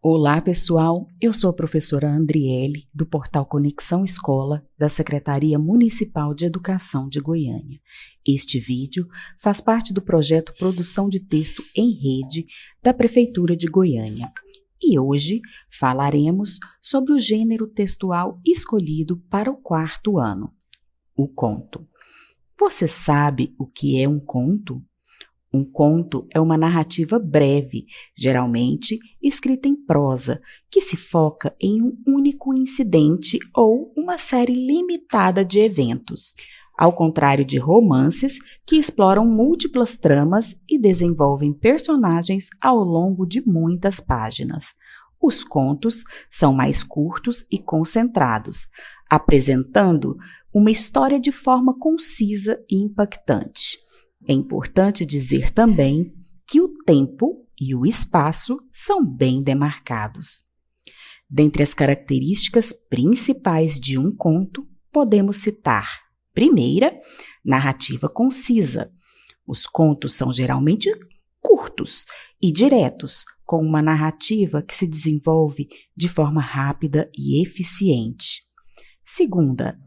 Olá, pessoal. Eu sou a professora Andriele, do portal Conexão Escola, da Secretaria Municipal de Educação de Goiânia. Este vídeo faz parte do projeto Produção de Texto em Rede da Prefeitura de Goiânia. E hoje falaremos sobre o gênero textual escolhido para o 4º ano, o conto. Você sabe o que é um conto? Um conto é uma narrativa breve, geralmente escrita em prosa, que se foca em um único incidente ou uma série limitada de eventos, ao contrário de romances que exploram múltiplas tramas e desenvolvem personagens ao longo de muitas páginas. Os contos são mais curtos e concentrados, apresentando uma história de forma concisa e impactante. É importante dizer também que o tempo e o espaço são bem demarcados. Dentre as características principais de um conto, podemos citar: primeira, narrativa concisa. Os contos são geralmente curtos e diretos, com uma narrativa que se desenvolve de forma rápida e eficiente. Segunda,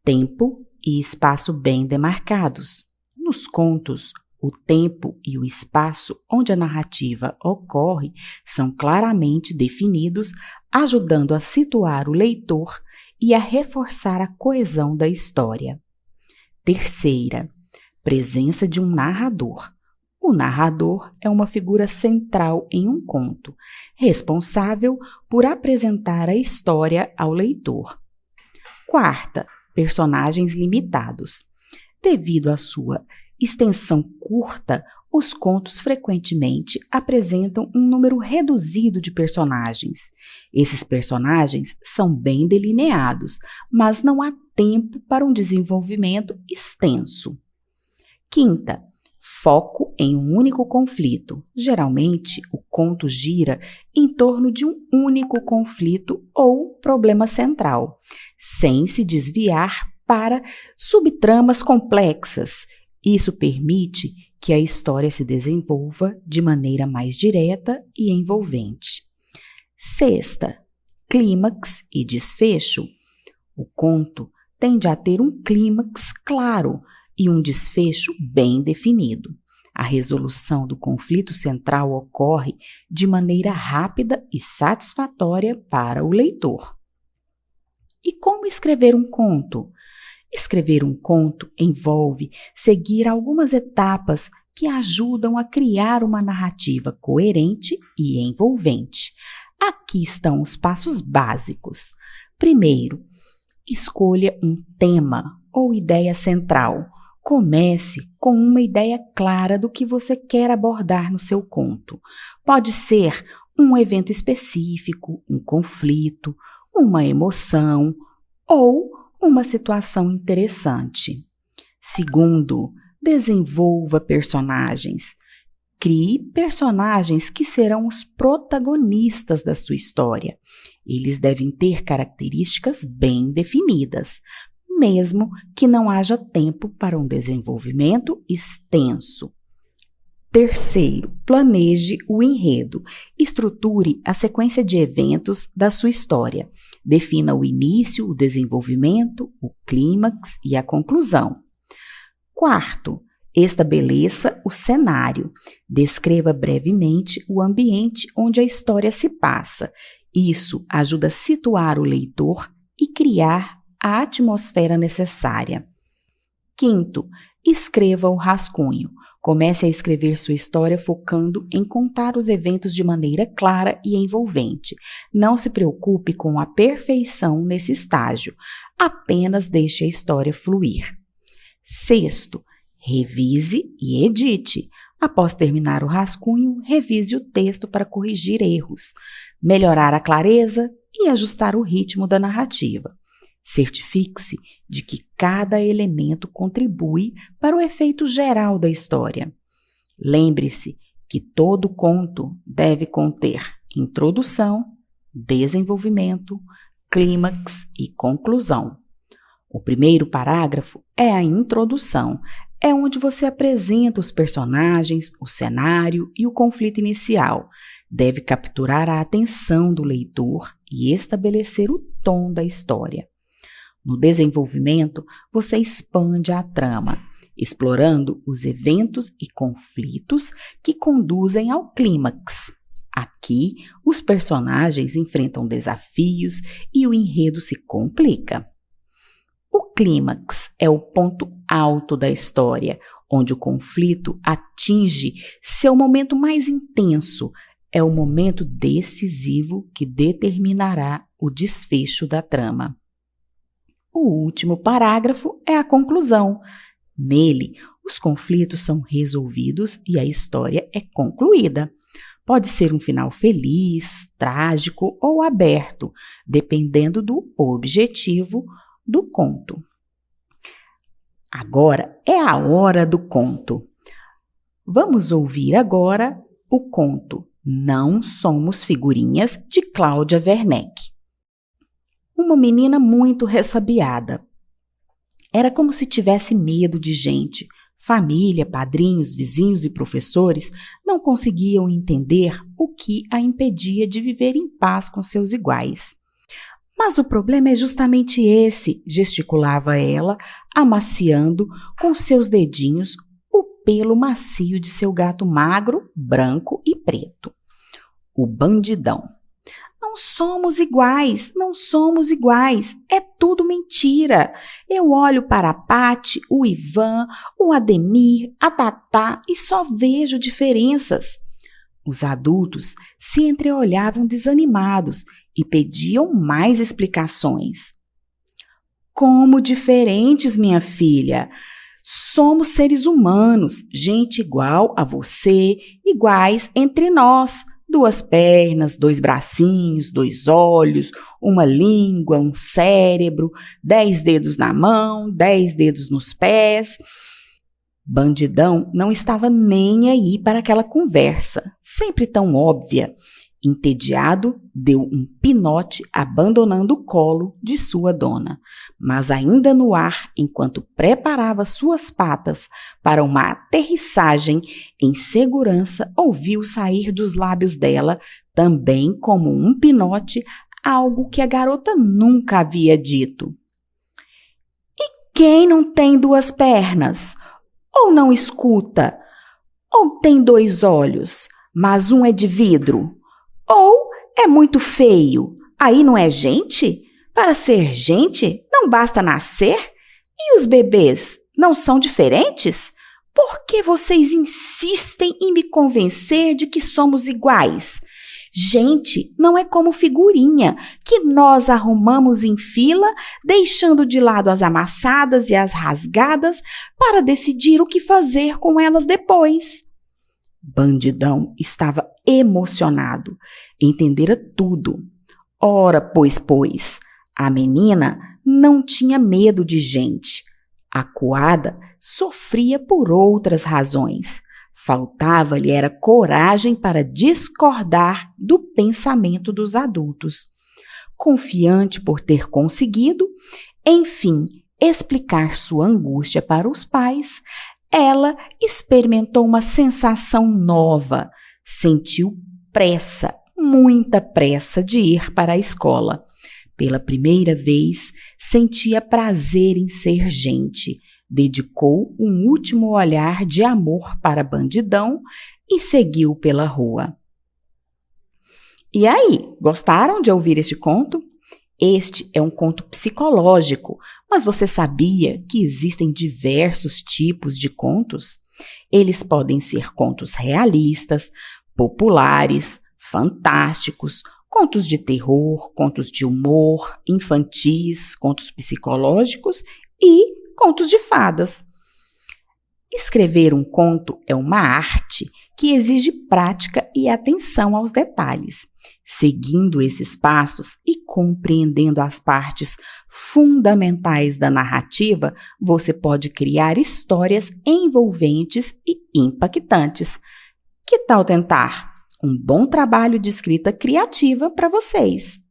tempo e espaço bem demarcados. Nos contos, o tempo e o espaço onde a narrativa ocorre são claramente definidos, ajudando a situar o leitor e a reforçar a coesão da história. Terceira, presença de um narrador. O narrador é uma figura central em um conto, responsável por apresentar a história ao leitor. Quarta, personagens limitados. Devido à sua extensão curta, os contos frequentemente apresentam um número reduzido de personagens. Esses personagens são bem delineados, mas não há tempo para um desenvolvimento extenso. Quinta, foco em um único conflito. Geralmente, o conto gira em torno de um único conflito ou problema central, sem se desviar para subtramas complexas. Isso permite que a história se desenvolva de maneira mais direta e envolvente. Sexta, clímax e desfecho. O conto tende a ter um clímax claro e um desfecho bem definido. A resolução do conflito central ocorre de maneira rápida e satisfatória para o leitor. E como escrever um conto? Escrever um conto envolve seguir algumas etapas que ajudam a criar uma narrativa coerente e envolvente. Aqui estão os passos básicos. Primeiro, escolha um tema ou ideia central. Comece com uma ideia clara do que você quer abordar no seu conto. Pode ser um evento específico, um conflito, uma emoção ou uma situação interessante. Segundo, desenvolva personagens. Crie personagens que serão os protagonistas da sua história. Eles devem ter características bem definidas, mesmo que não haja tempo para um desenvolvimento extenso. Terceiro, planeje o enredo. Estruture a sequência de eventos da sua história. Defina o início, o desenvolvimento, o clímax e a conclusão. Quarto, estabeleça o cenário. Descreva brevemente o ambiente onde a história se passa. Isso ajuda a situar o leitor e criar a atmosfera necessária. Quinto, escreva o rascunho. Comece a escrever sua história focando em contar os eventos de maneira clara e envolvente. Não se preocupe com a perfeição nesse estágio, apenas deixe a história fluir. Sexto, revise e edite. Após terminar o rascunho, revise o texto para corrigir erros, melhorar a clareza e ajustar o ritmo da narrativa. Certifique-se de que cada elemento contribui para o efeito geral da história. Lembre-se que todo conto deve conter introdução, desenvolvimento, clímax e conclusão. O primeiro parágrafo é a introdução, é onde você apresenta os personagens, o cenário e o conflito inicial. deve capturar a atenção do leitor e estabelecer o tom da história. No desenvolvimento, você expande a trama, explorando os eventos e conflitos que conduzem ao clímax. Aqui, os personagens enfrentam desafios e o enredo se complica. O clímax é o ponto alto da história, onde o conflito atinge seu momento mais intenso. É o momento decisivo que determinará o desfecho da trama. O último parágrafo é a conclusão. Nele, os conflitos são resolvidos e a história é concluída. Pode ser um final feliz, trágico ou aberto, dependendo do objetivo do conto. Agora é a hora do conto. Vamos ouvir agora o conto Não Somos Figurinhas, de Cláudia Werneck. Uma menina muito ressabiada. Era como se tivesse medo de gente. Família, padrinhos, vizinhos e professores não conseguiam entender o que a impedia de viver em paz com seus iguais. Mas o problema é justamente esse, gesticulava ela, amaciando com seus dedinhos o pelo macio de seu gato magro, branco e preto. O bandidão. Não somos iguais, não somos iguais, é tudo mentira. Eu olho para a Pati, o Ivan, o Ademir, a Tatá e só vejo diferenças. Os adultos se entreolhavam desanimados e pediam mais explicações. Como diferentes, minha filha? Somos seres humanos, gente igual a você, iguais entre nós. 2 pernas, 2 bracinhos, 2 olhos, uma língua, um cérebro, 10 dedos na mão, 10 dedos nos pés. Bandidão não estava nem aí para aquela conversa, sempre tão óbvia. Entediado, deu um pinote abandonando o colo de sua dona, mas ainda no ar, enquanto preparava suas patas para uma aterrissagem em segurança, ouviu sair dos lábios dela, também como um pinote, algo que a garota nunca havia dito. E quem não tem 2 pernas? Ou não escuta? Ou tem 2 olhos, mas um é de vidro? Ou é muito feio? Aí não é gente? Para ser gente, não basta nascer? E os bebês não são diferentes? Por que vocês insistem em me convencer de que somos iguais? Gente não é como figurinha, que nós arrumamos em fila, deixando de lado as amassadas e as rasgadas para decidir o que fazer com elas depois. Bandidão estava emocionado, entendera tudo. Ora, pois, a menina não tinha medo de gente. Acuada, sofria por outras razões. Faltava-lhe era coragem para discordar do pensamento dos adultos. Confiante por ter conseguido, enfim, explicar sua angústia para os pais, ela experimentou uma sensação nova. Sentiu pressa, muita pressa de ir para a escola. Pela primeira vez, sentia prazer em ser gente. Dedicou um último olhar de amor para Bandidão e seguiu pela rua. E aí, gostaram de ouvir este conto? Este é um conto psicológico, mas você sabia que existem diversos tipos de contos? Eles podem ser contos realistas, populares, fantásticos, contos de terror, contos de humor, infantis, contos psicológicos e contos de fadas. Escrever um conto é uma arte que exige prática e atenção aos detalhes. Seguindo esses passos e compreendendo as partes fundamentais da narrativa, você pode criar histórias envolventes e impactantes. Que tal tentar? Um bom trabalho de escrita criativa para vocês!